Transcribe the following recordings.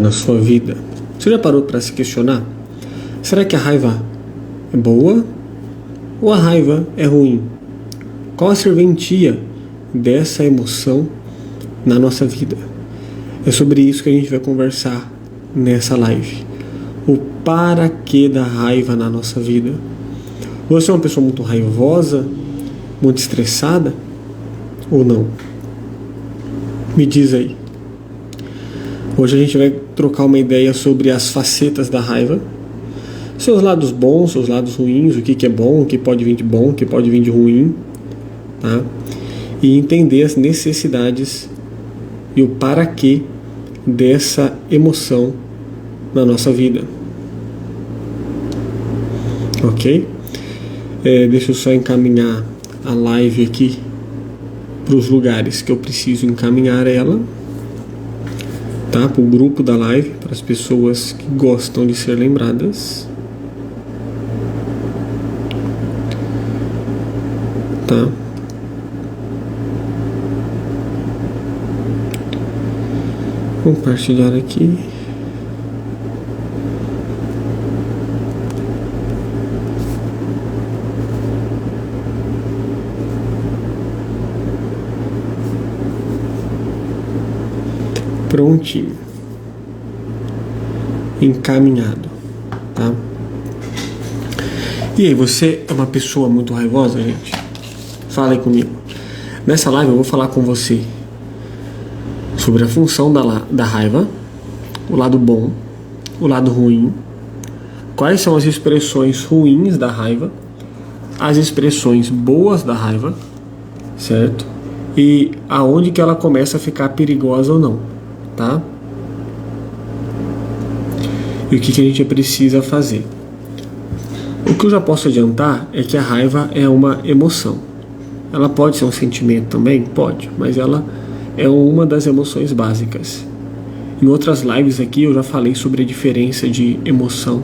na sua vida? Você já parou para se questionar? Será que a raiva é boa ou a raiva é ruim? Qual a serventia dessa emoção na nossa vida? É sobre isso que a gente vai conversar nessa live. O para que da raiva na nossa vida. Você é uma pessoa muito raivosa, muito estressada ou não? Me diz aí. Hoje a gente vai trocar uma ideia sobre as facetas da raiva, seus lados bons, seus lados ruins, o que é bom, o que pode vir de bom, o que pode vir de ruim, tá? E entender as necessidades e o para que dessa emoção na nossa vida. Ok? Deixa eu só encaminhar a live aqui para os lugares que eu preciso encaminhar ela, tá? Para o grupo da live, para as pessoas que gostam de ser lembradas, tá? Compartilhar aqui. Prontinho. Encaminhado, tá? E aí, você é uma pessoa muito raivosa, gente? Fala aí comigo. Nessa live eu vou falar com você sobre a função da raiva, o lado bom, o lado ruim, quais são as expressões ruins da raiva, as expressões boas da raiva, certo? E aonde que ela começa a ficar perigosa ou não, tá? E o que a gente precisa fazer? O que eu já posso adiantar é que a raiva é uma emoção. Ela pode ser um sentimento também? Pode, mas ela é uma das emoções básicas. Em outras lives aqui eu já falei sobre a diferença de emoção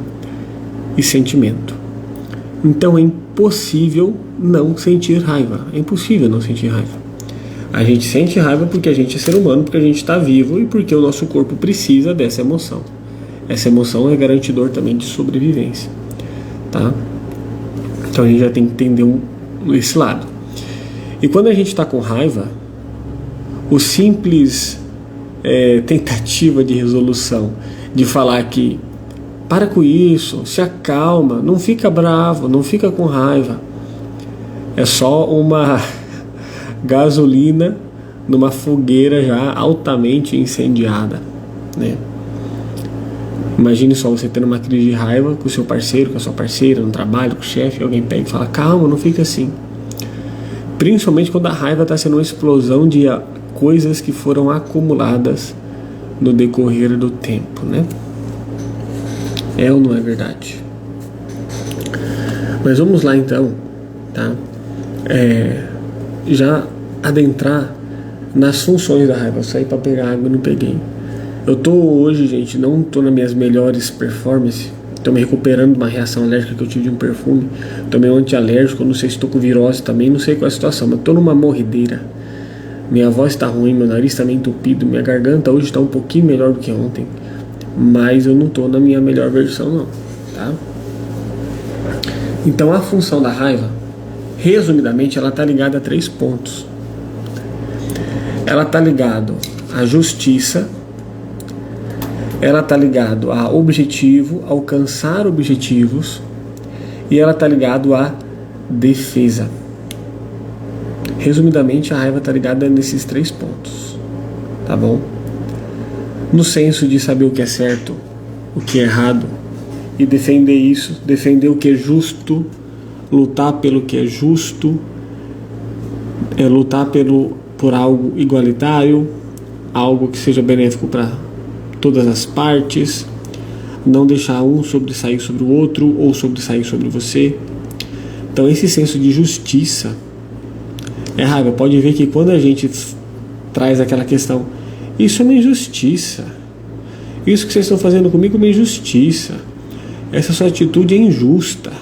e sentimento. Então é impossível não sentir raiva. É impossível não sentir raiva. A gente sente raiva porque a gente é ser humano, porque a gente está vivo e porque o nosso corpo precisa dessa emoção. Essa emoção é garantidor também de sobrevivência, tá? Então a gente já tem que entender esse lado. E quando a gente está com raiva, o simples tentativa de resolução, de falar que para com isso, se acalma, não fica bravo, não fica com raiva, é só uma gasolina numa fogueira já altamente incendiada, né? Imagine só você tendo uma crise de raiva com o seu parceiro, com a sua parceira, no trabalho, com o chefe, alguém pega e fala, calma, não fica assim. Principalmente quando a raiva está sendo uma explosão de coisas que foram acumuladas no decorrer do tempo, né? É ou não é verdade? Mas vamos lá então, tá? Já adentrar nas funções da raiva. Eu saí para pegar água e não peguei. Eu tô hoje, gente, não tô nas minhas melhores performances. Tô me recuperando de uma reação alérgica que eu tive de um perfume. Tomei um antialérgico, não sei se tô com virose também, não sei qual é a situação, mas tô numa morrideira. Minha voz tá ruim, meu nariz tá meio entupido, minha garganta hoje tá um pouquinho melhor do que ontem. Mas eu não tô na minha melhor versão não, tá? Então a função da raiva, resumidamente, ela tá ligada a 3 pontos. Ela tá ligada à justiça, ela está ligado a objetivo, alcançar objetivos, e ela está ligado à defesa. Resumidamente, a raiva está ligada nesses 3 pontos, tá bom? No senso de saber o que é certo, o que é errado, e defender isso, defender o que é justo, lutar pelo que é justo, lutar por algo igualitário, algo que seja benéfico para todas as partes, não deixar um sobressair sobre o outro ou sobressair sobre você. Então esse senso de justiça é raiva. Pode ver que quando a gente traz aquela questão, isso é uma injustiça, isso que vocês estão fazendo comigo é uma injustiça, essa sua atitude é injusta,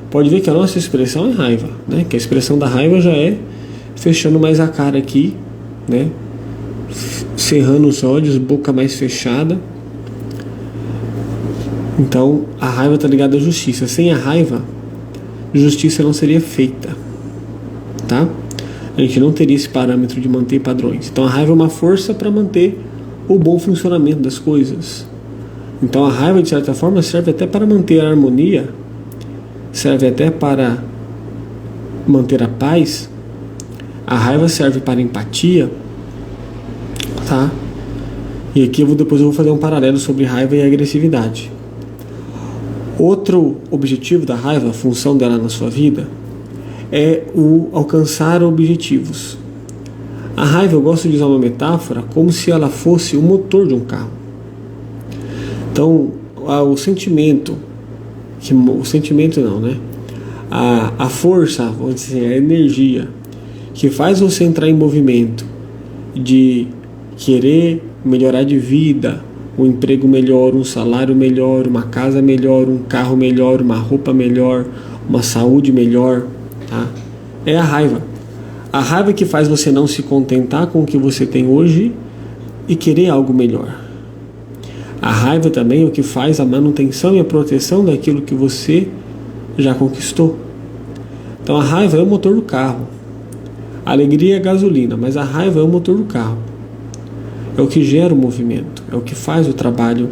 pode ver que a nossa expressão é raiva, né? Que a expressão da raiva já é fechando mais a cara aqui, né? Cerrando os olhos, boca mais fechada, Então, a raiva está ligada à justiça. Sem a raiva, justiça não seria feita, tá? A gente não teria esse parâmetro de manter padrões. Então, a raiva é uma força para manter o bom funcionamento das coisas. Então, a raiva, de certa forma, serve até para manter a harmonia, serve até para manter a paz. A raiva serve para empatia, tá? E aqui depois eu vou fazer um paralelo sobre raiva e agressividade. Outro objetivo da raiva, a função dela na sua vida, é o alcançar objetivos. A raiva, eu gosto de usar uma metáfora como se ela fosse o motor de um carro. Então, o sentimento não, né? A força, vamos dizer, a energia que faz você entrar em movimento de querer melhorar de vida, um emprego melhor, um salário melhor, uma casa melhor, um carro melhor, uma roupa melhor, uma saúde melhor, tá? É a raiva. A raiva que faz você não se contentar com o que você tem hoje e querer algo melhor. A raiva também é o que faz a manutenção e a proteção daquilo que você já conquistou. Então a raiva é o motor do carro. A alegria é a gasolina, mas a raiva é o motor do carro. É o que gera o movimento, é o que faz o trabalho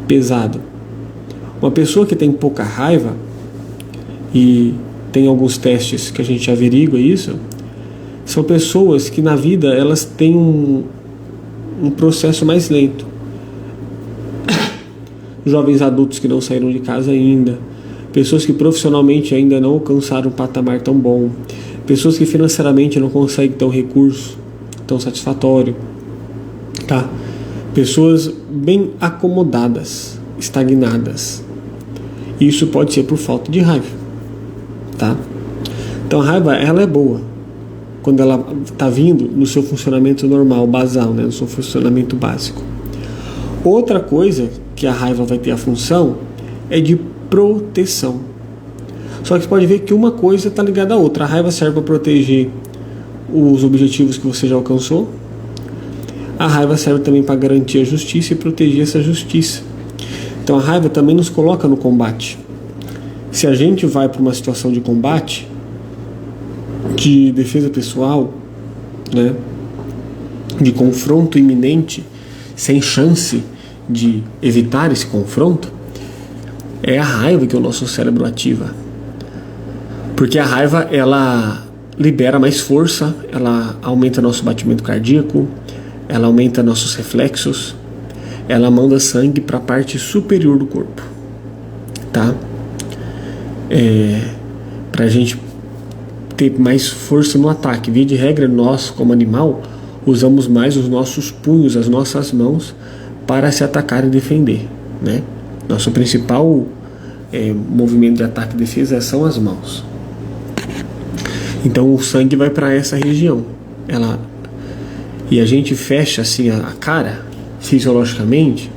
pesado. Uma pessoa que tem pouca raiva, e tem alguns testes que a gente averigua isso, são pessoas que na vida elas têm um processo mais lento. Jovens adultos que não saíram de casa ainda, pessoas que profissionalmente ainda não alcançaram um patamar tão bom, pessoas que financeiramente não conseguem ter um recurso tão satisfatório, tá? Pessoas bem acomodadas, estagnadas. Isso pode ser por falta de raiva, tá? Então a raiva, ela é boa quando ela está vindo no seu funcionamento normal, basal, né? No seu funcionamento básico. Outra coisa que a raiva vai ter a função é de proteção. Só que você pode ver que uma coisa está ligada à outra. A raiva serve para proteger os objetivos que você já alcançou. A raiva serve também para garantir a justiça e proteger essa justiça. Então a raiva também nos coloca no combate. Se a gente vai para uma situação de combate, de defesa pessoal, né, de confronto iminente, sem chance de evitar esse confronto, é a raiva que o nosso cérebro ativa. Porque a raiva, ela libera mais força, ela aumenta nosso batimento cardíaco, ela aumenta nossos reflexos, ela manda sangue para a parte superior do corpo, tá? Para a gente ter mais força no ataque. Via de regra, nós, como animal, usamos mais os nossos punhos, as nossas mãos, para se atacar e defender, né? Nosso principal movimento de ataque e defesa são as mãos. Então o sangue vai para essa região. E a gente fecha assim a cara, fisiologicamente.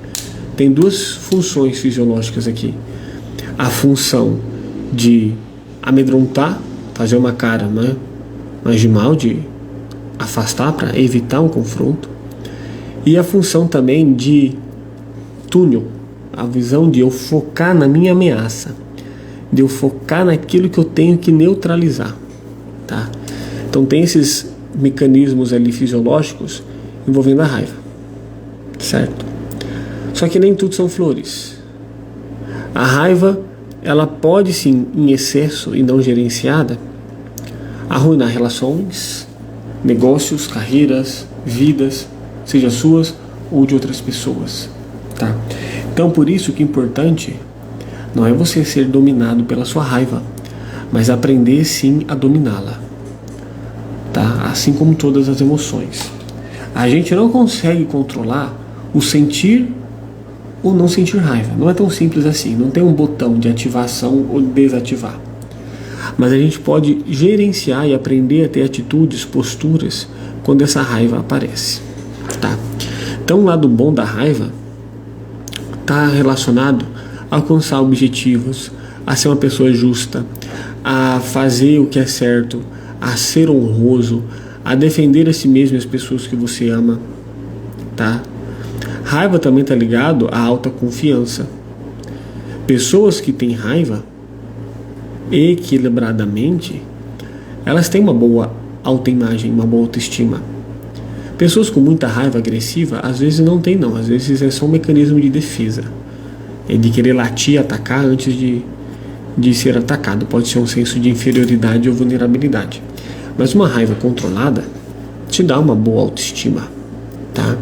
Tem duas funções fisiológicas aqui. A função de amedrontar, fazer uma cara, né, mais de mal, de afastar para evitar um confronto. E a função também de túnel, a visão de eu focar na minha ameaça, de eu focar naquilo que eu tenho que neutralizar, tá? Então tem esses mecanismos ali fisiológicos envolvendo a raiva, certo? Só que nem tudo são flores. A raiva, ela pode sim, em excesso e não gerenciada, arruinar relações, negócios, carreiras, vidas, seja suas ou de outras pessoas, tá? Então por isso que é importante não é você ser dominado pela sua raiva, mas aprender sim a dominá-la, tá? Assim como todas as emoções. A gente não consegue controlar o sentir ou não sentir raiva. Não é tão simples assim. Não tem um botão de ativação ou desativar. Mas a gente pode gerenciar e aprender a ter atitudes, posturas, quando essa raiva aparece, tá? Então o lado bom da raiva está relacionado a alcançar objetivos, a ser uma pessoa justa, a fazer o que é certo, a ser honroso, a defender a si mesmo e as pessoas que você ama, tá? Raiva também está ligado à alta confiança. Pessoas que têm raiva equilibradamente, elas têm uma boa autoimagem, uma boa autoestima. Pessoas com muita raiva agressiva, às vezes não tem não, às vezes é só um mecanismo de defesa. É de querer latir, atacar antes de ser atacado. Pode ser um senso de inferioridade ou vulnerabilidade. Mas uma raiva controlada te dá uma boa autoestima, tá?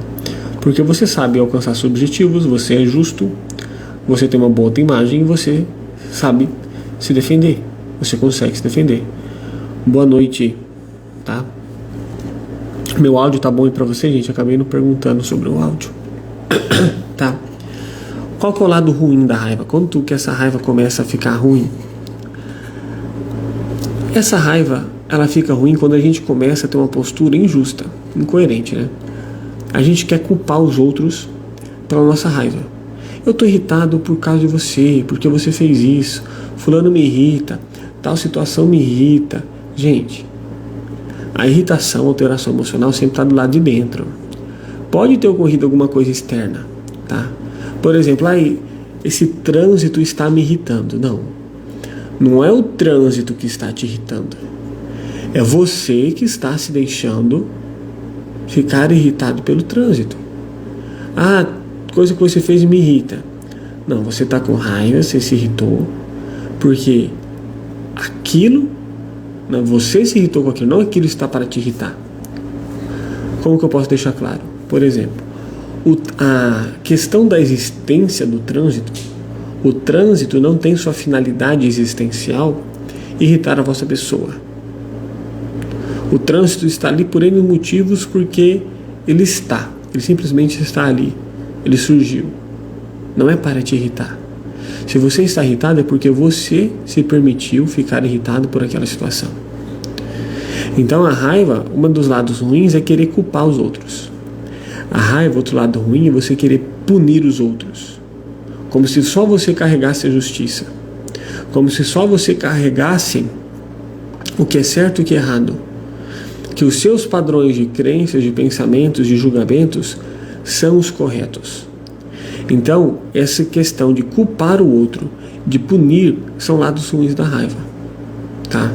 Porque você sabe alcançar seus objetivos, você é justo, você tem uma boa autoimagem e você sabe se defender. Você consegue se defender. Boa noite, tá? Meu áudio tá bom aí pra você, gente? Acabei não perguntando sobre o áudio. Tá? Qual que é o lado ruim da raiva? Quando que essa raiva começa a ficar ruim? Essa raiva, ela fica ruim quando a gente começa a ter uma postura injusta, incoerente, né? A gente quer culpar os outros pela nossa raiva. Eu tô irritado por causa de você, porque você fez isso. Fulano me irrita, tal situação me irrita. Gente, a irritação, a alteração emocional sempre está do lado de dentro. Pode ter ocorrido alguma coisa externa, tá? Por exemplo, aí, esse trânsito está me irritando. Não é o trânsito que está te irritando. É você que está se deixando ficar irritado pelo trânsito. Ah, coisa que você fez me irrita. Não, você está com raiva, você se irritou, porque aquilo, não, você se irritou com aquilo, não aquilo está para te irritar. Como que eu posso deixar claro? Por exemplo, a questão da existência do trânsito, o trânsito não tem sua finalidade existencial irritar a vossa pessoa. O trânsito está ali por N motivos, porque ele simplesmente está ali, ele surgiu. Não é para te irritar. Se você está irritado é porque você se permitiu ficar irritado por aquela situação. Então a raiva, um dos lados ruins é querer culpar os outros. A raiva, outro lado ruim, é você querer punir os outros. Como se só você carregasse a justiça. Como se só você carregasse o que é certo e o que é errado. Que os seus padrões de crenças, de pensamentos, de julgamentos são os corretos. Então, essa questão de culpar o outro, de punir, são lados ruins da raiva, tá?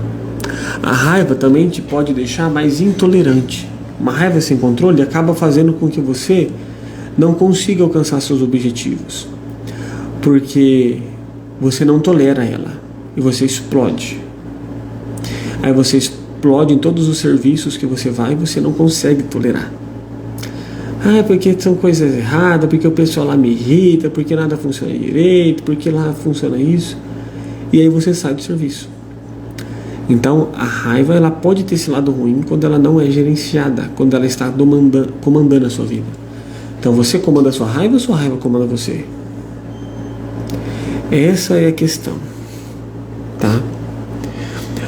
A raiva também te pode deixar mais intolerante. Uma raiva sem controle acaba fazendo com que você não consiga alcançar seus objetivos, porque você não tolera ela e você explode. Aí você explode em todos os serviços que você vai e você não consegue tolerar. Ah, porque são coisas erradas, porque o pessoal lá me irrita, porque nada funciona direito, porque lá funciona isso. E aí você sai do serviço. Então a raiva, ela pode ter esse lado ruim quando ela não é gerenciada, quando ela está comandando a sua vida. Então você comanda a sua raiva ou sua raiva comanda você? Essa é a questão, tá?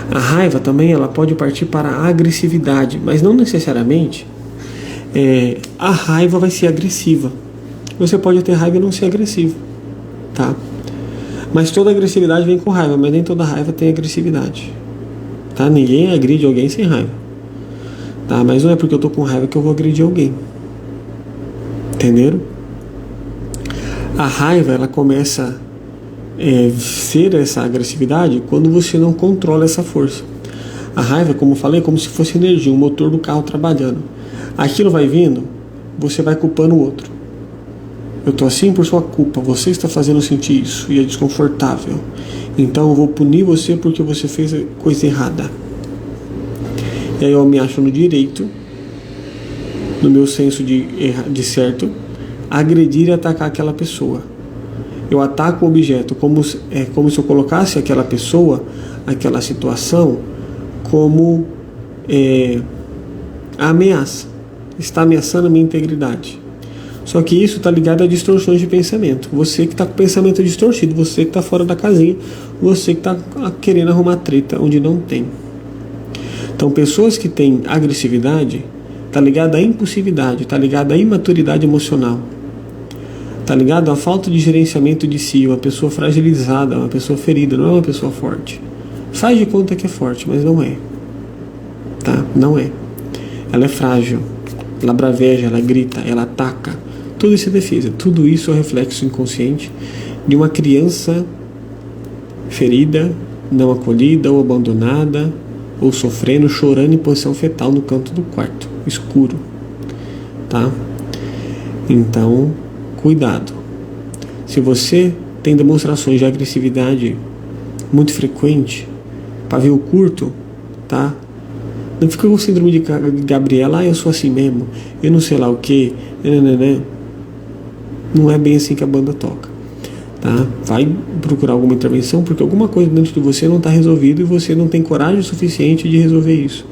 A raiva também, ela pode partir para a agressividade, mas não necessariamente a raiva vai ser agressiva. Você pode ter raiva e não ser agressivo, tá? Mas toda agressividade vem com raiva, mas nem toda raiva tem agressividade, tá? Ninguém agride alguém sem raiva, tá? Mas não é porque eu tô com raiva que eu vou agredir alguém. Entenderam? A raiva, ela começa ser essa agressividade quando você não controla essa força. A raiva, como eu falei, é como se fosse energia, um motor do carro trabalhando. Aquilo vai vindo, você vai culpando o outro. Eu tô assim por sua culpa, você está fazendo eu sentir isso e é desconfortável. Então eu vou punir você porque você fez a coisa errada. E aí eu me acho no direito, no meu senso de certo, agredir e atacar aquela pessoa. Eu ataco o objeto como se eu colocasse aquela pessoa, aquela situação, como a ameaça. Está ameaçando a minha integridade. Só que isso está ligado a distorções de pensamento. Você que está com o pensamento distorcido, você que está fora da casinha, você que está querendo arrumar treta onde não tem. Então, pessoas que têm agressividade, está ligado à impulsividade, está ligado à imaturidade emocional, está ligado à falta de gerenciamento de si, uma pessoa fragilizada, uma pessoa ferida, não é uma pessoa forte. Faz de conta que é forte, mas não é. Tá? Não é. Ela é frágil, ela braveja, ela grita, ela ataca. Tudo isso é defesa. Tudo isso é o reflexo inconsciente de uma criança ferida, não acolhida ou abandonada, ou sofrendo, chorando em posição fetal no canto do quarto, escuro. Tá? Então, cuidado. Se você tem demonstrações de agressividade muito frequente, pavio curto, tá? Não fica com o síndrome de Gabriela, eu sou assim mesmo, eu não sei lá o que, não é bem assim que a banda toca, tá? Vai procurar alguma intervenção, porque alguma coisa dentro de você não está resolvida e você não tem coragem suficiente de resolver isso.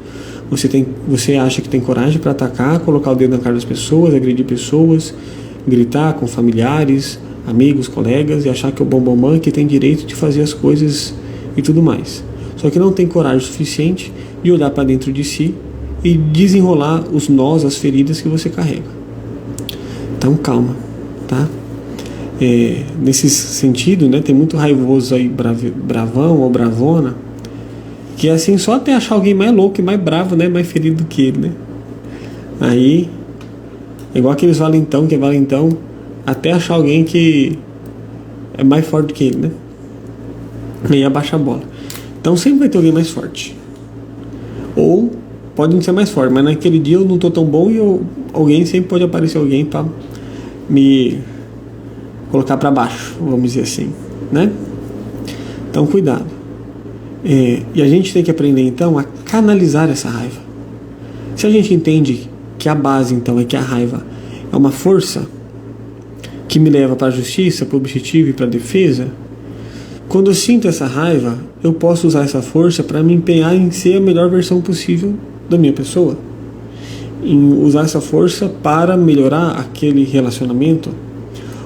Você acha que tem coragem para atacar, colocar o dedo na cara das pessoas, agredir pessoas, gritar com familiares, amigos, colegas, e achar que é o bambambam que tem direito de fazer as coisas e tudo mais. Só que não tem coragem suficiente de olhar para dentro de si e desenrolar os nós, as feridas que você carrega. Então calma, tá? Nesse sentido, né, tem muito raivoso aí, bravão ou bravona, que é assim, só até achar alguém mais louco e mais bravo, né, mais ferido que ele, né? Aí, é igual aqueles valentão, que é valentão, até achar alguém que é mais forte que ele, né? Aí abaixa a bola. Então sempre vai ter alguém mais forte. Ou pode não ser mais forte, mas naquele dia eu não tô tão bom e alguém sempre pode aparecer alguém para me colocar para baixo, vamos dizer assim, né? Então cuidado. E a gente tem que aprender então a canalizar essa raiva. Se a gente entende que a base então é que a raiva é uma força que me leva para a justiça, para o objetivo e para a defesa, quando eu sinto essa raiva, eu posso usar essa força para me empenhar em ser a melhor versão possível da minha pessoa, em usar essa força para melhorar aquele relacionamento,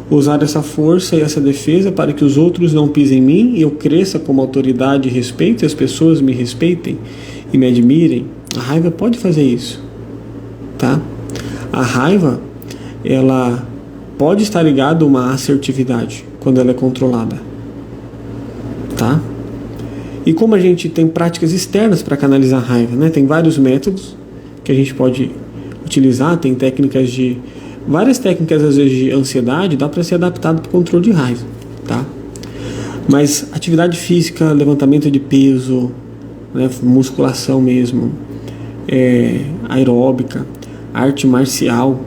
usar essa força e essa defesa para que os outros não pisem em mim e eu cresça como autoridade e respeito, e as pessoas me respeitem e me admirem. A raiva pode fazer isso, tá? A raiva, ela pode estar ligada a uma assertividade quando ela é controlada, tá? E como a gente tem práticas externas para canalizar a raiva, né? Tem vários métodos que a gente pode utilizar, tem técnicas várias técnicas às vezes de ansiedade, dá para ser adaptado para o controle de raiva, tá? Mas atividade física, levantamento de peso, né, musculação mesmo, aeróbica, arte marcial,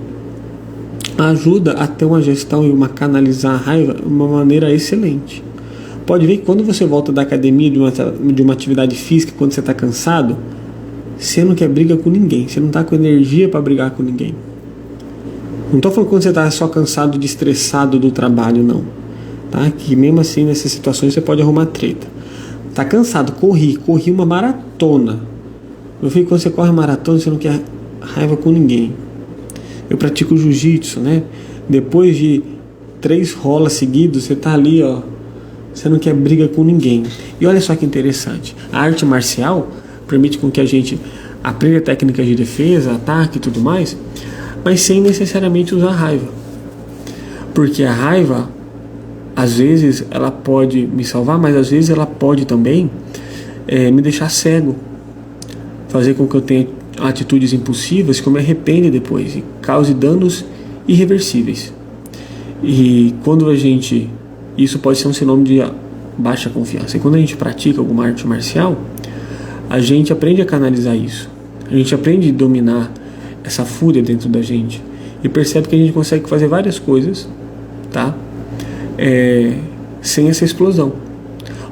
ajuda a ter uma gestão e uma canalizar a raiva de uma maneira excelente. Pode ver que quando você volta da academia de uma atividade física, quando você está cansado, você não quer briga com ninguém, você não está com energia para brigar com ninguém. Não estou falando quando você está só cansado de estressado do trabalho, não. Tá? Que mesmo assim, nessas situações, você pode arrumar treta. Tá cansado, corri uma maratona. Eu vi que quando você corre maratona, você não quer raiva com ninguém. Eu pratico jiu-jitsu, né? Depois de 3 rolas seguidos, você tá ali, ó. Você não quer briga com ninguém. E olha só que interessante. A arte marcial permite com que a gente aprenda técnicas de defesa, ataque e tudo mais, mas sem necessariamente usar raiva. Porque a raiva, às vezes, ela pode me salvar, mas às vezes ela pode também me deixar cego. Fazer com que eu tenha atitudes impulsivas que eu me arrependa depois e cause danos irreversíveis. E quando isso pode ser um sinônimo de baixa confiança. E quando a gente pratica alguma arte marcial, a gente aprende a canalizar isso. A gente aprende a dominar essa fúria dentro da gente e percebe que a gente consegue fazer várias coisas, tá? Sem essa explosão.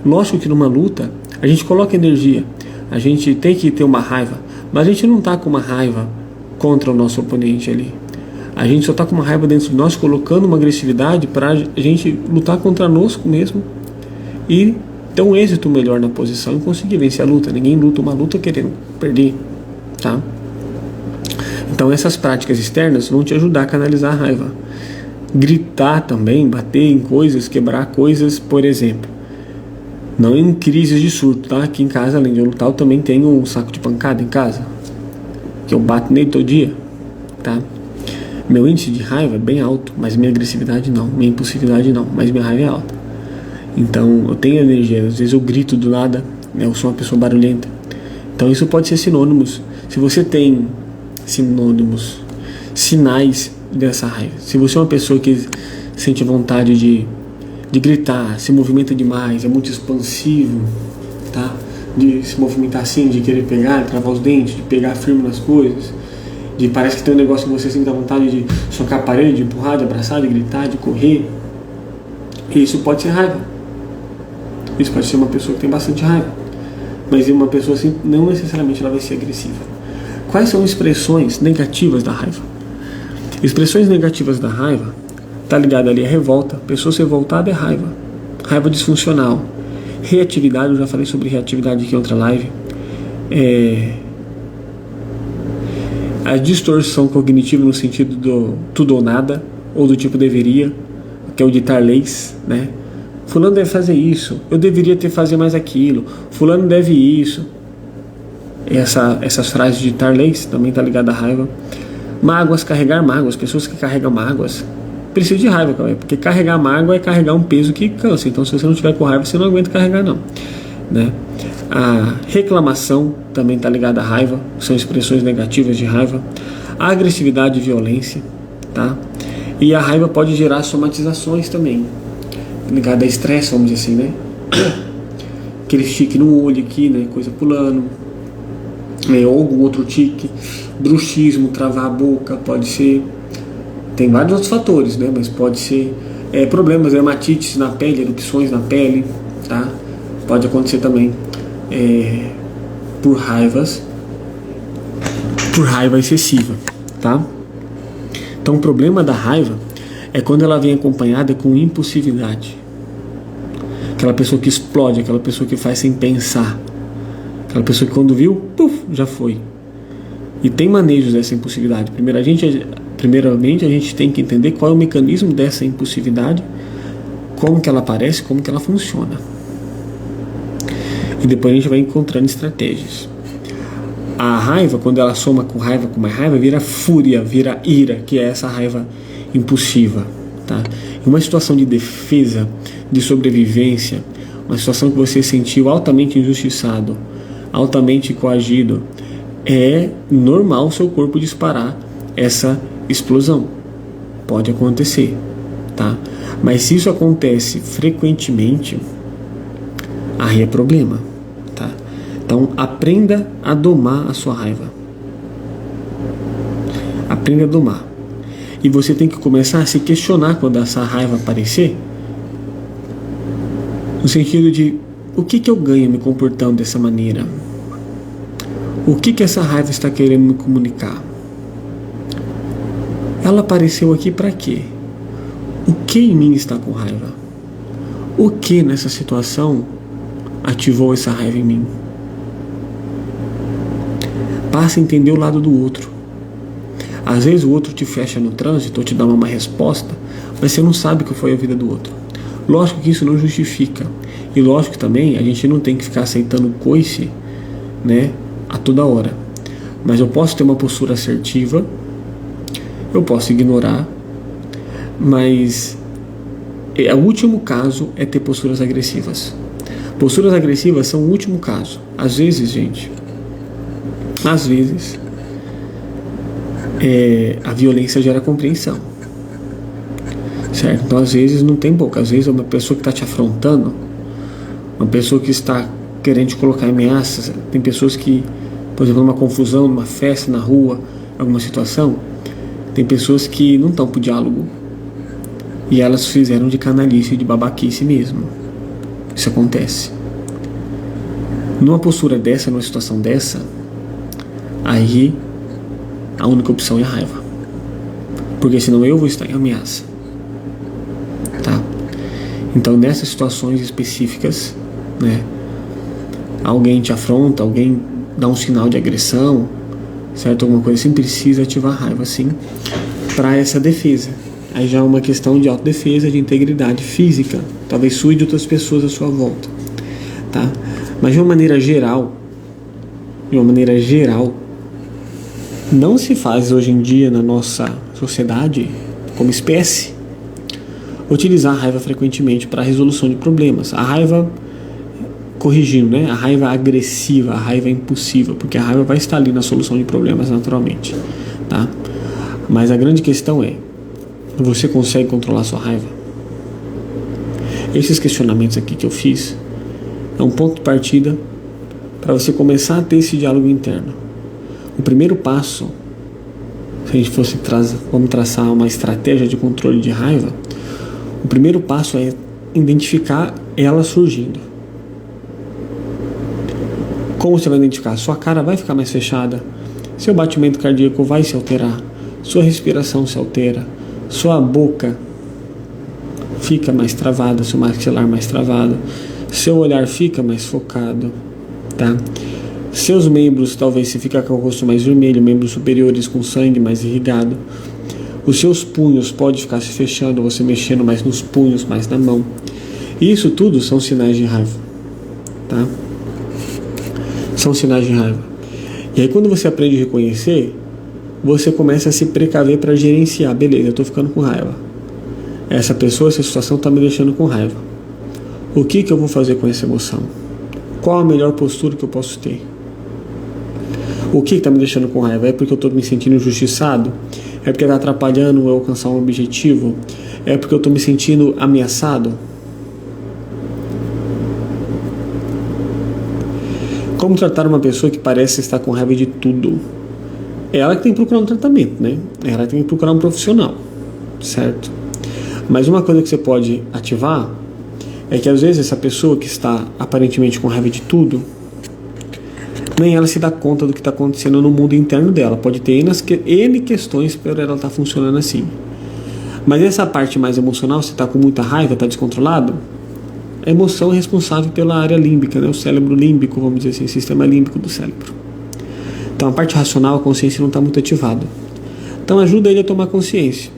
Lógico que numa luta a gente coloca energia, a gente tem que ter uma raiva, mas a gente não está com uma raiva contra o nosso oponente ali. A gente só está com uma raiva dentro de nós, colocando uma agressividade para a gente lutar contra nós mesmo e ter um êxito melhor na posição e conseguir vencer a luta. Ninguém luta uma luta querendo perder, tá? Então essas práticas externas vão te ajudar a canalizar a raiva. Gritar também, bater em coisas, quebrar coisas, por exemplo. Não em crises de surto, tá? Aqui em casa, além de eu lutar, eu também tenho um saco de pancada em casa, que eu bato nele todo dia, tá? Meu índice de raiva é bem alto, mas minha agressividade não, minha impulsividade não, mas minha raiva é alta. Então eu tenho energia, às vezes eu grito do nada, né? Eu sou uma pessoa barulhenta. Então isso pode ser sinônimos. Se você tem sinais dessa raiva. Se você é uma pessoa que sente vontade de gritar, se movimenta demais, é muito expansivo, tá? De se movimentar assim, de querer pegar, travar os dentes, de pegar firme nas coisas, de parece que tem um negócio em você assim, que dá vontade de socar a parede, de empurrar, de abraçar, de gritar, de correr. Isso pode ser raiva. Isso pode ser uma pessoa que tem bastante raiva. Mas uma pessoa assim, não necessariamente ela vai ser agressiva. Quais são expressões negativas da raiva? Expressões negativas da raiva está ligada ali a revolta. Pessoa ser revoltada é raiva. Raiva disfuncional. Reatividade, eu já falei sobre reatividade aqui em outra live. A distorção cognitiva no sentido do tudo ou nada, ou do tipo deveria, que é o ditar leis, né? Fulano deve fazer isso, eu deveria ter fazer mais aquilo, fulano deve isso. Essas frases de ditar leis também está ligada à raiva. Mágoas, carregar mágoas, pessoas que carregam mágoas precisam de raiva, porque carregar mágoa é carregar um peso que cansa. Então se você não tiver com raiva, você não aguenta carregar não, né? A reclamação também está ligada à raiva, são expressões negativas de raiva. A agressividade e violência, tá? E a raiva pode gerar somatizações também, ligada a estresse, vamos dizer assim, né? Aquele tique no olho aqui, né? Coisa pulando, ou algum outro tique, bruxismo, travar a boca, pode ser. Tem vários outros fatores, né? Mas pode ser problemas, hematites na pele, erupções na pele, tá? Pode acontecer também por raiva excessiva, tá? Então o problema da raiva é quando ela vem acompanhada com impulsividade. Aquela pessoa que explode, aquela pessoa que faz sem pensar, aquela pessoa que quando viu, puf, já foi. E tem manejos dessa impulsividade. Primeiramente a gente tem que entender qual é o mecanismo dessa impulsividade, como que ela aparece, como que ela funciona. E depois a gente vai encontrando estratégias. A raiva, quando ela soma com raiva com mais raiva, vira fúria, vira ira, que é essa raiva impulsiva, tá? Em uma situação de defesa, de sobrevivência, uma situação que você se sentiu altamente injustiçado, altamente coagido, é normal o seu corpo disparar essa explosão. Pode acontecer, tá? Mas se isso acontece frequentemente, aí é problema, tá? Então aprenda a domar a sua raiva. Aprenda a domar. E você tem que começar a se questionar quando essa raiva aparecer, no sentido de: o que eu ganho me comportando dessa maneira? O que essa raiva está querendo me comunicar? Ela apareceu aqui para quê? O que em mim está com raiva? O que nessa situação ativou essa raiva em mim? Passa a entender o lado do outro. Às vezes o outro te fecha no trânsito ou te dá uma má resposta, mas você não sabe o que foi a vida do outro. Lógico que isso não justifica. E lógico que também a gente não tem que ficar aceitando coice, né, a toda hora. Mas eu posso ter uma postura assertiva, eu posso ignorar, mas o último caso é ter posturas agressivas. Posturas agressivas são o último caso. Às vezes, gente, a violência gera compreensão, certo? Então às vezes não tem boca. Às vezes é uma pessoa que está te afrontando, uma pessoa que está querendo te colocar em ameaças. Tem pessoas que, por exemplo, numa confusão, numa festa, na rua, alguma situação, tem pessoas que não estão pro diálogo e elas fizeram de canalice, de babaquice mesmo. Isso acontece. Numa postura dessa, numa situação dessa, aí a única opção é a raiva, porque senão eu vou estar em ameaça, tá? Então nessas situações específicas, né, alguém te afronta, alguém dá um sinal de agressão, certo? Alguma coisa assim, precisa ativar a raiva, sim, para essa defesa. Aí já é uma questão de autodefesa, de integridade física, talvez sua e de outras pessoas à sua volta, tá? Mas de uma maneira geral, não se faz hoje em dia na nossa sociedade, como espécie, utilizar a raiva frequentemente para a resolução de problemas. A raiva, corrigindo, né? A raiva agressiva, a raiva impulsiva, porque a raiva vai estar ali na solução de problemas naturalmente, tá? Mas a grande questão é: você consegue controlar sua raiva? Esses questionamentos aqui que eu fiz é um ponto de partida para você começar a ter esse diálogo interno. O primeiro passo, se a gente fosse vamos traçar uma estratégia de controle de raiva, o primeiro passo é identificar ela surgindo. Como você vai identificar? Sua cara vai ficar mais fechada, seu batimento cardíaco vai se alterar, sua respiração se altera, sua boca fica mais travada, seu maxilar mais travado, seu olhar fica mais focado, tá? Seus membros, talvez você fica com o rosto mais vermelho, membros superiores com sangue mais irrigado. Os seus punhos podem ficar se fechando, você mexendo mais nos punhos, mais na mão. E isso tudo são sinais de raiva, tá? São sinais de raiva. E aí quando você aprende a reconhecer, você começa a se precaver para gerenciar. Beleza, eu estou ficando com raiva. Essa pessoa, essa situação está me deixando com raiva. O que eu vou fazer com essa emoção? Qual a melhor postura que eu posso ter? O que está me deixando com raiva? É porque eu estou me sentindo injustiçado? É porque está atrapalhando eu alcançar um objetivo? É porque eu estou me sentindo ameaçado? Como tratar uma pessoa que parece estar com raiva de tudo? Ela que tem que procurar um tratamento, né? Ela tem que procurar um profissional, certo? Mas uma coisa que você pode ativar é que às vezes essa pessoa que está aparentemente com raiva de tudo, nem ela se dá conta do que está acontecendo no mundo interno dela. Pode ter N questões para ela estar funcionando assim. Mas essa parte mais emocional, você está com muita raiva, está descontrolado, a emoção é responsável pela área límbica, né? O cérebro límbico, vamos dizer assim, o sistema límbico do cérebro. Então a parte racional, a consciência não está muito ativada. Então ajuda ele a tomar consciência.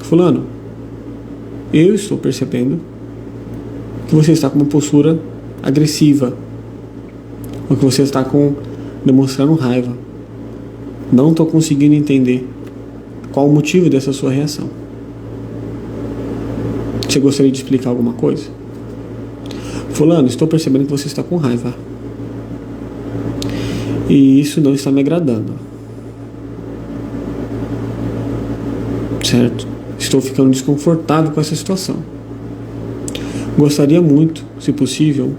Fulano, eu estou percebendo que você está com uma postura agressiva, ou que você está demonstrando raiva. Não estou conseguindo entender qual o motivo dessa sua reação. Você gostaria de explicar alguma coisa? Fulano, estou percebendo que você está com raiva. E isso não está me agradando. Certo? Estou ficando desconfortável com essa situação. Gostaria muito, se possível,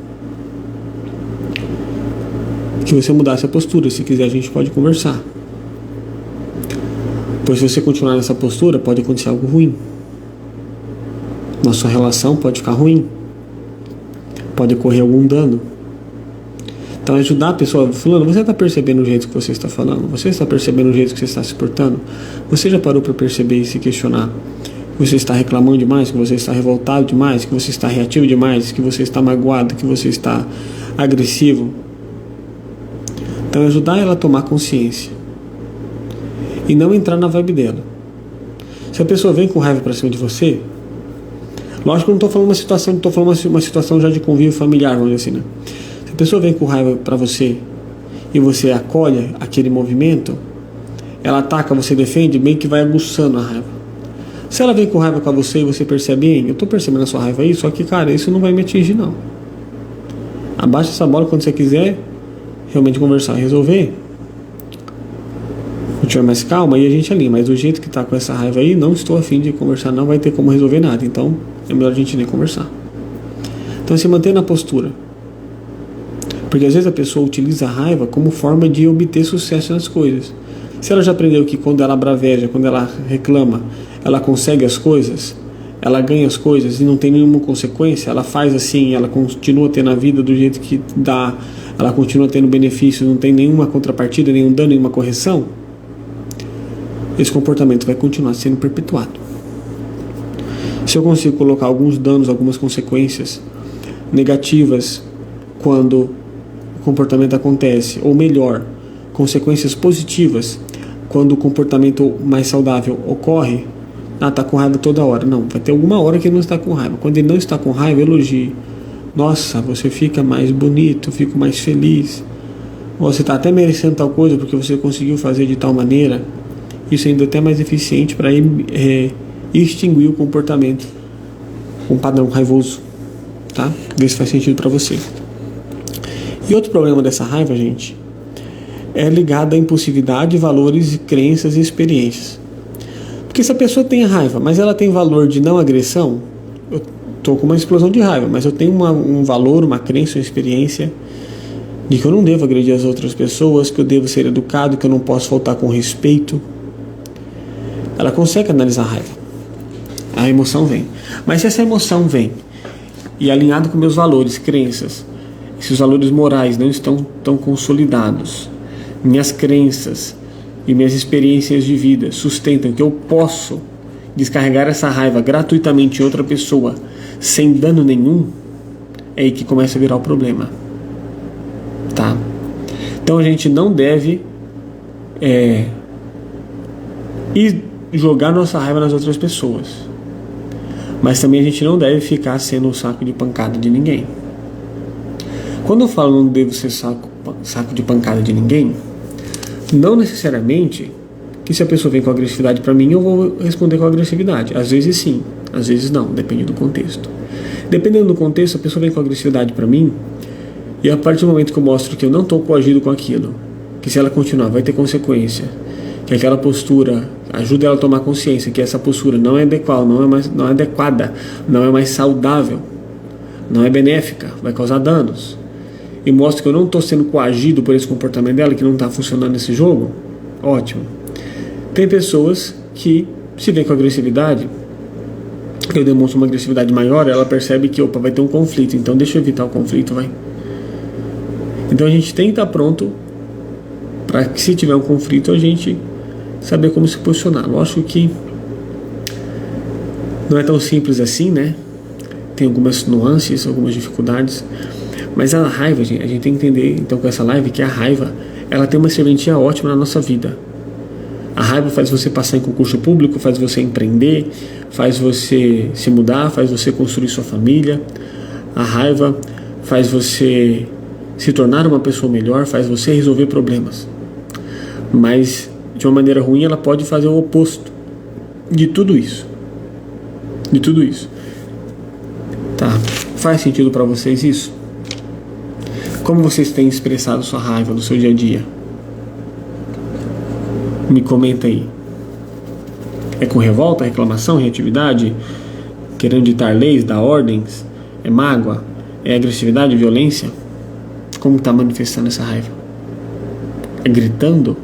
que você mudasse a postura. Se quiser, a gente pode conversar. Pois se você continuar nessa postura, pode acontecer algo ruim. Nossa relação pode ficar ruim. Pode ocorrer algum dano. Então ajudar a pessoa, fulano, você está percebendo o jeito que você está falando? Você está percebendo o jeito que você está se portando? Você já parou para perceber e se questionar que você está reclamando demais, que você está revoltado demais, que você está reativo demais, que você está magoado, que você está agressivo? Então ajudar ela a tomar consciência e não entrar na vibe dela. Se a pessoa vem com raiva para cima de você, lógico que eu não estou falando uma situação, estou falando uma situação já de convívio familiar, vamos dizer assim, né? Se a pessoa vem com raiva para você e você acolhe aquele movimento, ela ataca, você defende, meio que vai aguçando a raiva. Se ela vem com raiva com você e você percebe, eu estou percebendo a sua raiva aí, só que, cara, isso não vai me atingir, não. Abaixa essa bola quando você quiser realmente conversar e resolver. Quando tiver mais calma, aí a gente alinha. Mas do jeito que está com essa raiva aí, não estou a fim de conversar, não vai ter como resolver nada. Então, é melhor a gente nem conversar. Então, se manter na postura. Porque às vezes a pessoa utiliza a raiva como forma de obter sucesso nas coisas. Se ela já aprendeu que quando ela braveja, quando ela reclama, ela consegue as coisas, ela ganha as coisas e não tem nenhuma consequência, ela faz assim, ela continua tendo a vida do jeito que dá, ela continua tendo benefício, não tem nenhuma contrapartida, nenhum dano, nenhuma correção, esse comportamento vai continuar sendo perpetuado. Se eu consigo colocar alguns danos, algumas consequências negativas quando o comportamento acontece, ou melhor, consequências positivas quando o comportamento mais saudável ocorre, está com raiva toda hora. Não, vai ter alguma hora que ele não está com raiva. Quando ele não está com raiva, elogie. Nossa, você fica mais bonito, fico mais feliz. Você está até merecendo tal coisa porque você conseguiu fazer de tal maneira. Isso ainda é até mais eficiente para extinguir o comportamento, um padrão raivoso, tá? Ver se faz sentido para você. E outro problema dessa raiva, gente, é ligado à impulsividade, valores, crenças e experiências. Porque se a pessoa tem raiva, mas ela tem valor de não agressão, eu tô com uma explosão de raiva, mas eu tenho um valor, uma crença, uma experiência de que eu não devo agredir as outras pessoas, que eu devo ser educado, que eu não posso faltar com respeito. Ela consegue analisar a raiva. A emoção vem. Mas se essa emoção vem e alinhado com meus valores, crenças, esses valores morais não estão tão consolidados, minhas crenças e minhas experiências de vida sustentam que eu posso descarregar essa raiva gratuitamente em outra pessoa sem dano nenhum, é aí que começa a virar o problema. Tá? Então a gente não deve ir jogar nossa raiva nas outras pessoas, mas também a gente não deve ficar sendo um saco de pancada de ninguém. Quando eu falo não devo ser saco de pancada de ninguém, não necessariamente que se a pessoa vem com agressividade para mim eu vou responder com agressividade. Às vezes sim, às vezes não, depende do contexto. Dependendo do contexto, a pessoa vem com agressividade para mim, e a partir do momento que eu mostro que eu não estou coagido com aquilo, que se ela continuar vai ter consequência, que aquela postura ajuda ela a tomar consciência que essa postura não é adequada, não é mais saudável, não é benéfica, vai causar danos, e mostro que eu não estou sendo coagido por esse comportamento dela, que não está funcionando esse jogo, ótimo. Tem pessoas que, se vem com agressividade, eu demonstro uma agressividade maior, ela percebe que vai ter um conflito, então deixa eu evitar o conflito, vai. Então a gente tem que estar pronto para que, se tiver um conflito, a gente saber como se posicionar. Lógico que não é tão simples assim, né? Tem algumas nuances, algumas dificuldades, mas a raiva, gente, a gente tem que entender, então, com essa live, que a raiva, ela tem uma serventia ótima na nossa vida. A raiva faz você passar em concurso público, faz você empreender, faz você se mudar, faz você construir sua família. A raiva faz você se tornar uma pessoa melhor, faz você resolver problemas. Mas, de uma maneira ruim, ela pode fazer o oposto de tudo isso. De tudo isso. Tá? Faz sentido para vocês isso? Como vocês têm expressado sua raiva no seu dia a dia? Me comenta aí. É com revolta, reclamação, reatividade? Querendo ditar leis, dar ordens? É mágoa? É agressividade, violência? Como está manifestando essa raiva? É gritando?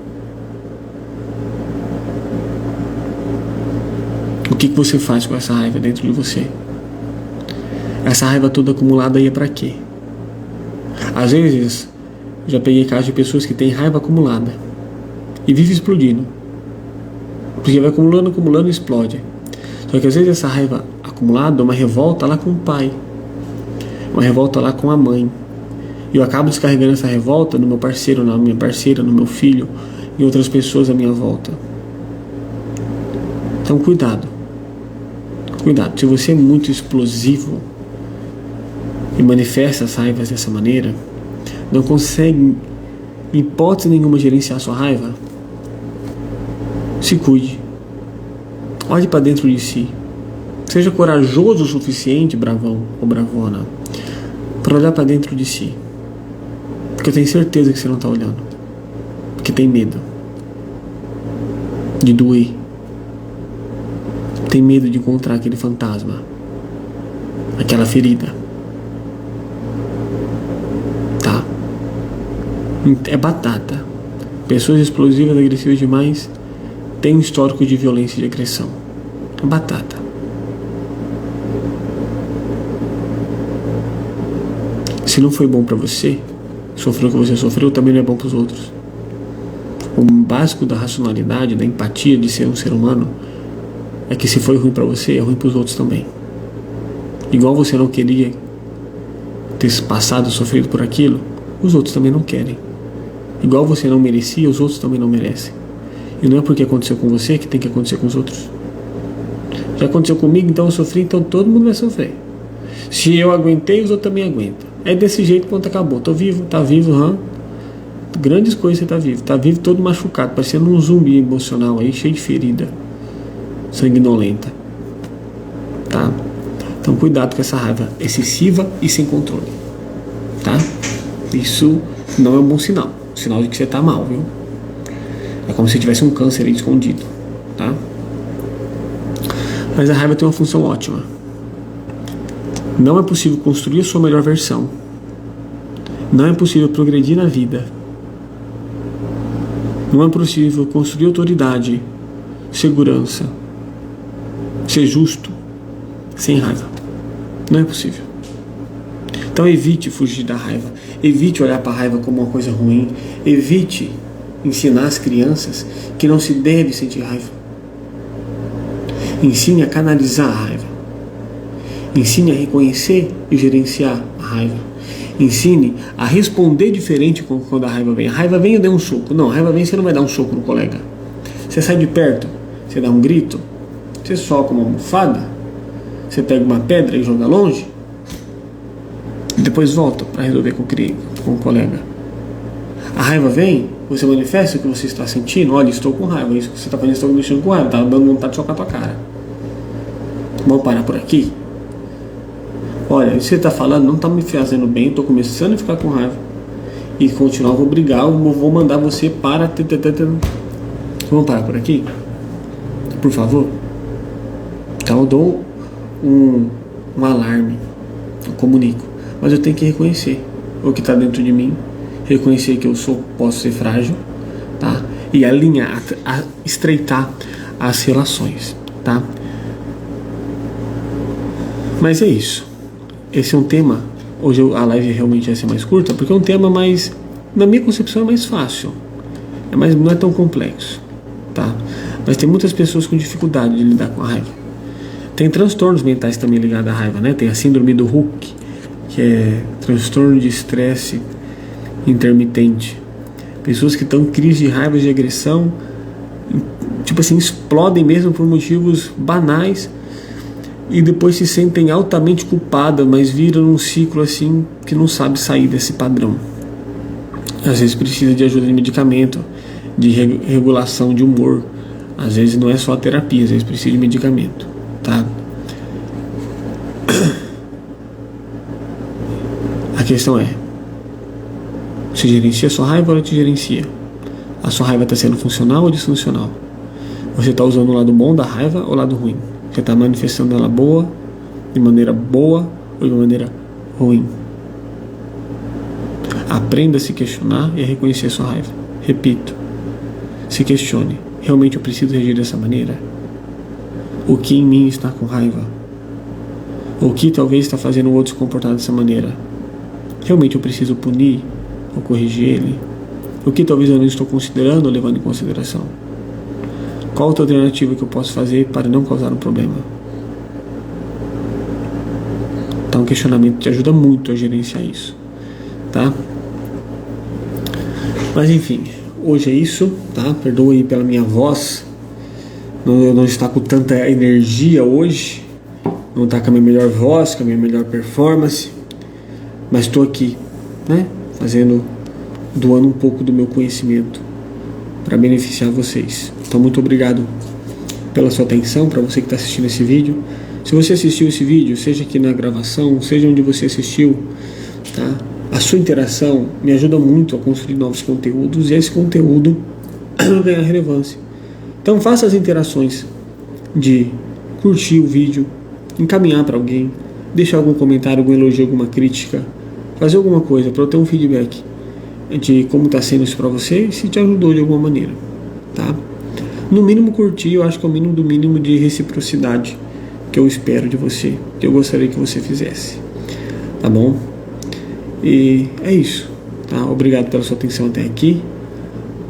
O que você faz com essa raiva dentro de você? Essa raiva toda acumulada aí é para quê? Às vezes, já peguei casos de pessoas que têm raiva acumulada e vive explodindo, porque vai acumulando e explode. Só que às vezes essa raiva acumulada é uma revolta lá com o pai, uma revolta lá com a mãe, e eu acabo descarregando essa revolta no meu parceiro, na minha parceira, no meu filho e outras pessoas à minha volta. Então cuidado, se você é muito explosivo e manifesta as raivas dessa maneira, não consegue em hipótese nenhuma gerenciar sua raiva, se cuide, olhe para dentro de si, seja corajoso o suficiente, bravão ou bravona, para olhar para dentro de si, porque eu tenho certeza que você não está olhando, porque tem medo de doer, tem medo de encontrar aquele fantasma, aquela ferida. Tá? É batata. Pessoas explosivas, agressivas demais têm um histórico de violência e de agressão. É batata. Se não foi bom pra você, sofreu o que você sofreu, também não é bom pros outros. O básico da racionalidade, da empatia de ser um ser humano, é que se foi ruim pra você, é ruim pros outros também. Igual você não queria ter passado, sofrido por aquilo, os outros também não querem. Igual você não merecia, os outros também não merecem. E não é porque aconteceu com você que tem que acontecer com os outros. Já aconteceu comigo, então eu sofri, então todo mundo vai sofrer. Se eu aguentei, os outros também aguentam. É desse jeito, ponto, acabou. Tô vivo, tá vivo, grandes coisas você tá vivo todo machucado, parecendo um zumbi emocional aí, cheio de ferida sanguinolenta. Tá? Então cuidado com essa raiva excessiva e sem controle. Tá? Isso não é um bom sinal. Sinal de que você tá mal, viu? É como se tivesse um câncer aí escondido. Tá? Mas a raiva tem uma função ótima. Não é possível construir a sua melhor versão. Não é possível progredir na vida. Não é possível construir autoridade, segurança, ser justo, sem raiva. Não é possível. Então evite fugir da raiva. Evite olhar para a raiva como uma coisa ruim. Evite ensinar as crianças que não se deve sentir raiva. Ensine a canalizar a raiva. Ensine a reconhecer e gerenciar a raiva. Ensine a responder diferente quando a raiva vem. A raiva vem, eu dei um soco. Não, a raiva vem, você não vai dar um soco no colega. Você sai de perto, você dá um grito, você soca uma almofada, você pega uma pedra e joga longe, e depois volta para resolver com o colega. A raiva vem, você manifesta o que você está sentindo. Olha, estou com raiva. Isso que você está fazendo, estou mexendo com raiva. Está dando vontade de socar a tua cara. Vamos parar por aqui? Olha, isso que você está falando não está me fazendo bem. Estou começando a ficar com raiva. E continuar, vou brigar, vou mandar você para. Vamos parar por aqui? Por favor? Então eu dou um alarme. Eu comunico. Mas eu tenho que reconhecer o que está dentro de mim. Reconhecer que eu posso ser frágil, tá? E alinhar, estreitar as relações, tá? Mas é isso. Esse é um tema. Hoje a live realmente vai ser mais curta, porque é um tema mais, na minha concepção, é mais fácil. Não é tão complexo, tá? Mas tem muitas pessoas com dificuldade de lidar com a raiva. Tem transtornos mentais também ligados à raiva, né? Tem a síndrome do Hulk, que é transtorno de estresse intermitente. Pessoas que estão em crise de raiva, de agressão, tipo assim, explodem mesmo por motivos banais e depois se sentem altamente culpadas, mas viram um ciclo assim que não sabe sair desse padrão. Às vezes precisa de ajuda de medicamento, de regulação de humor. Às vezes não é só a terapia, às vezes precisa de medicamento, tá? A questão é: você gerencia a sua raiva ou ela te gerencia? A sua raiva está sendo funcional ou disfuncional? Você está usando o lado bom da raiva ou o lado ruim? Você está manifestando ela de maneira boa ou de maneira ruim? Aprenda a se questionar e a reconhecer a sua raiva. Repito, se questione. Realmente eu preciso reagir dessa maneira? O que em mim está com raiva? O que talvez está fazendo o outro se comportar dessa maneira? Realmente eu preciso punir ou corrigir ele? O que talvez eu não estou considerando ou levando em consideração? Qual outra alternativa que eu posso fazer para não causar um problema? Então o questionamento te ajuda muito a gerenciar isso, tá? Mas enfim, hoje é isso, tá? Perdoa aí pela minha voz. Eu não estou com tanta energia hoje. Não está com a minha melhor voz, com a minha melhor performance. Mas estou aqui, né? Doando um pouco do meu conhecimento para beneficiar vocês. Então muito obrigado pela sua atenção, para você que está assistindo esse vídeo. Se você assistiu esse vídeo, seja aqui na gravação, seja onde você assistiu, tá? A sua interação me ajuda muito a construir novos conteúdos e esse conteúdo ganhar relevância. Então faça as interações de curtir o vídeo, encaminhar para alguém, deixar algum comentário, algum elogio, alguma crítica, fazer alguma coisa para eu ter um feedback de como está sendo isso para você e se te ajudou de alguma maneira, tá? No mínimo curtir, eu acho que é o mínimo do mínimo de reciprocidade que eu espero de você, que eu gostaria que você fizesse, tá bom? E é isso, tá? Obrigado pela sua atenção até aqui.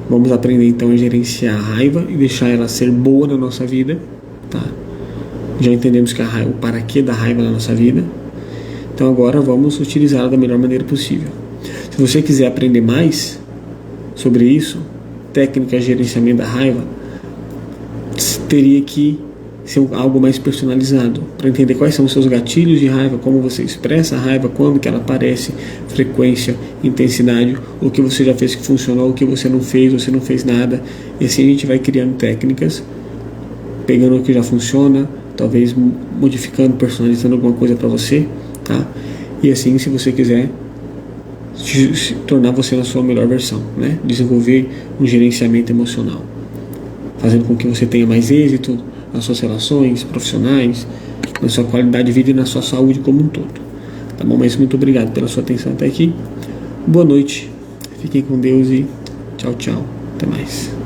Vamos aprender então a gerenciar a raiva e deixar ela ser boa na nossa vida, tá? Já entendemos que o para quê da raiva na nossa vida. Então agora vamos utilizá-la da melhor maneira possível. Se você quiser aprender mais sobre isso, técnica de gerenciamento da raiva, teria que ser algo mais personalizado, para entender quais são os seus gatilhos de raiva, como você expressa a raiva, quando que ela aparece, frequência, intensidade, o que você já fez que funcionou, o que você não fez nada. E assim a gente vai criando técnicas, pegando o que já funciona, talvez modificando, personalizando alguma coisa para você, tá? E assim, se você quiser se tornar você na sua melhor versão, né? Desenvolver um gerenciamento emocional, fazendo com que você tenha mais êxito nas suas relações profissionais, na sua qualidade de vida e na sua saúde como um todo. Tá bom? Mas muito obrigado pela sua atenção até aqui. Boa noite. Fiquem com Deus e tchau, tchau. Até mais.